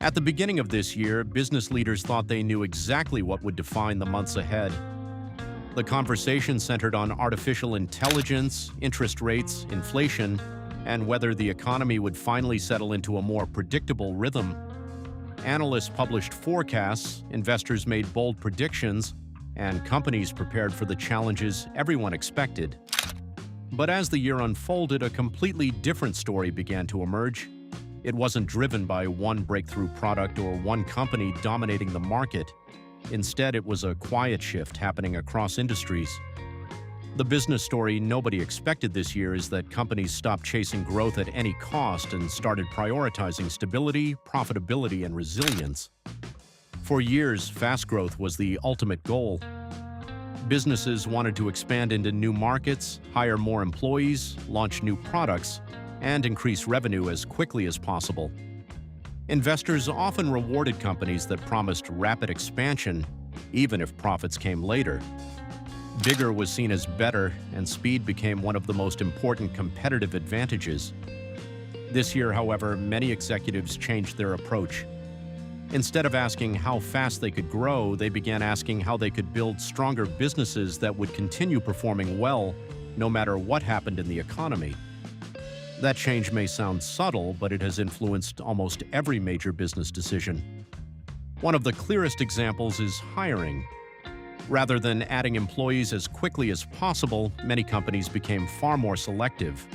At the beginning of this year, business leaders thought they knew exactly what would define the months ahead. The conversation centered on artificial intelligence, interest rates, inflation, and whether the economy would finally settle into a more predictable rhythm. Analysts published forecasts, investors made bold predictions, and companies prepared for the challenges everyone expected. But as the year unfolded, a completely different story began to emerge. It wasn't driven by one breakthrough product or one company dominating the market. Instead, it was a quiet shift happening across industries. The business story nobody expected this year is that companies stopped chasing growth at any cost and started prioritizing stability, profitability, and resilience. For years, fast growth was the ultimate goal. Businesses wanted to expand into new markets, hire more employees, launch new products, and increase revenue as quickly as possible. Investors often rewarded companies that promised rapid expansion, even if profits came later. Bigger was seen as better, and speed became one of the most important competitive advantages. This year, however, many executives changed their approach. Instead of asking how fast they could grow, they began asking how they could build stronger businesses that would continue performing well, no matter what happened in the economy. That change may sound subtle, but it has influenced almost every major business decision. One of the clearest examples is hiring. Rather than adding employees as quickly as possible, many companies became far more selective.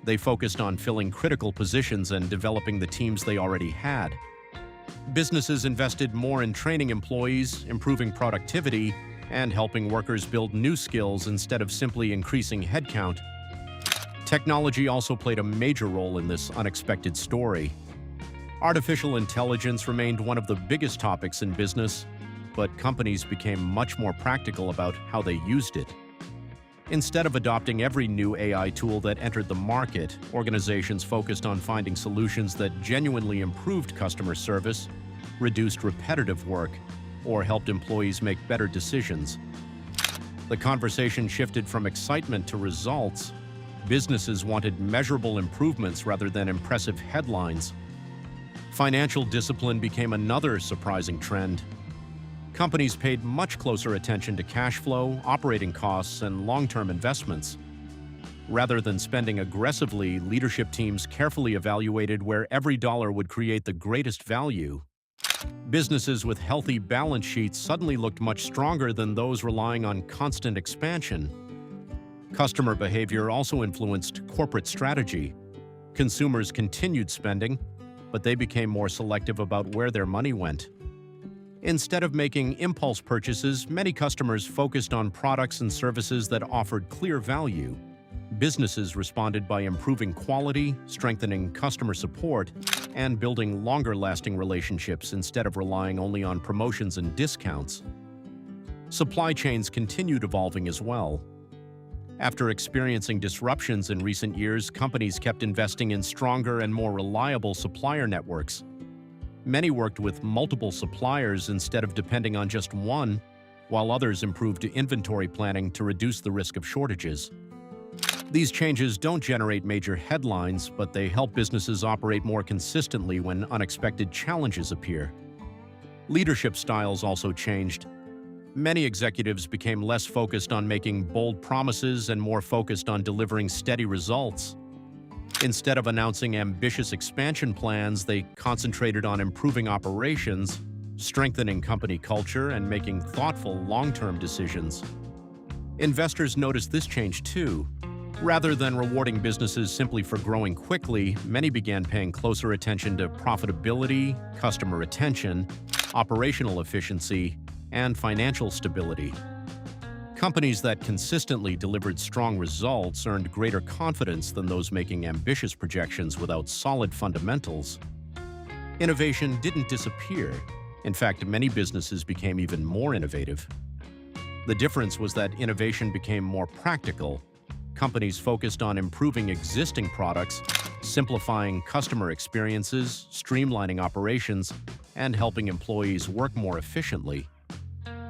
They focused on filling critical positions and developing the teams they already had. Businesses invested more in training employees, improving productivity, and helping workers build new skills instead of simply increasing headcount. Technology also played a major role in this unexpected story. Artificial intelligence remained one of the biggest topics in business, but companies became much more practical about how they used it. Instead of adopting every new AI tool that entered the market, organizations focused on finding solutions that genuinely improved customer service, reduced repetitive work, or helped employees make better decisions. The conversation shifted from excitement to results. Businesses wanted measurable improvements rather than impressive headlines. Financial discipline became another surprising trend. Companies paid much closer attention to cash flow, operating costs, and long-term investments. Rather than spending aggressively, leadership teams carefully evaluated where every dollar would create the greatest value. Businesses with healthy balance sheets suddenly looked much stronger than those relying on constant expansion. Customer behavior also influenced corporate strategy. Consumers continued spending, but they became more selective about where their money went. Instead of making impulse purchases, many customers focused on products and services that offered clear value. Businesses responded by improving quality, strengthening customer support, and building longer-lasting relationships instead of relying only on promotions and discounts. Supply chains continued evolving as well. After experiencing disruptions in recent years, companies kept investing in stronger and more reliable supplier networks. Many worked with multiple suppliers instead of depending on just one, while others improved inventory planning to reduce the risk of shortages. These changes don't generate major headlines, but they help businesses operate more consistently when unexpected challenges appear. Leadership styles also changed. Many executives became less focused on making bold promises and more focused on delivering steady results. Instead of announcing ambitious expansion plans, they concentrated on improving operations, strengthening company culture, and making thoughtful, long-term decisions. Investors noticed this change too. Rather than rewarding businesses simply for growing quickly, many began paying closer attention to profitability, customer retention, operational efficiency, and financial stability. Companies that consistently delivered strong results earned greater confidence than those making ambitious projections without solid fundamentals. Innovation didn't disappear. In fact, many businesses became even more innovative. The difference was that innovation became more practical. Companies focused on improving existing products, simplifying customer experiences, streamlining operations, and helping employees work more efficiently.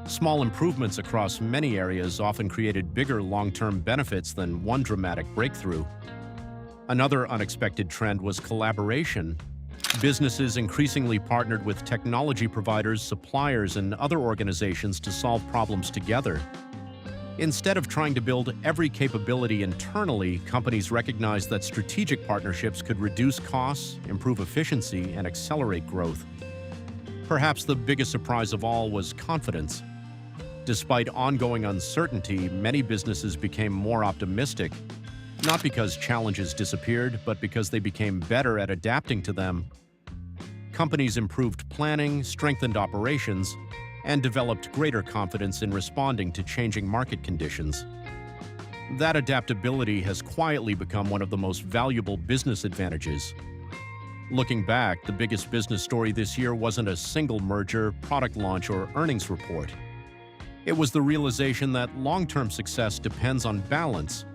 Small improvements across many areas often created bigger long-term benefits than one dramatic breakthrough. Another unexpected trend was collaboration. Businesses increasingly partnered with technology providers, suppliers, and other organizations to solve problems together. Instead of trying to build every capability internally, companies recognized that strategic partnerships could reduce costs, improve efficiency, and accelerate growth. Perhaps the biggest surprise of all was confidence. Despite ongoing uncertainty, many businesses became more optimistic, not because challenges disappeared, but because they became better at adapting to them. Companies improved planning, strengthened operations, and developed greater confidence in responding to changing market conditions. That adaptability has quietly become one of the most valuable business advantages. Looking back, the biggest business story this year wasn't a single merger, product launch, or earnings report. It was the realization that long-term success depends on balance.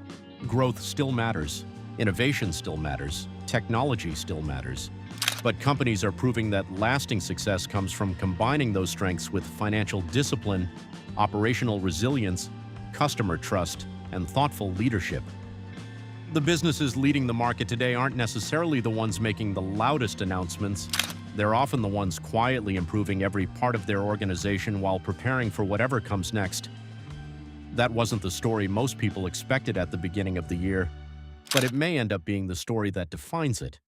Growth still matters, innovation still matters, technology still matters. But companies are proving that lasting success comes from combining those strengths with financial discipline, operational resilience, customer trust, and thoughtful leadership. The businesses leading the market today aren't necessarily the ones making the loudest announcements. They're often the ones quietly improving every part of their organization while preparing for whatever comes next. That wasn't the story most people expected at the beginning of the year, but it may end up being the story that defines it.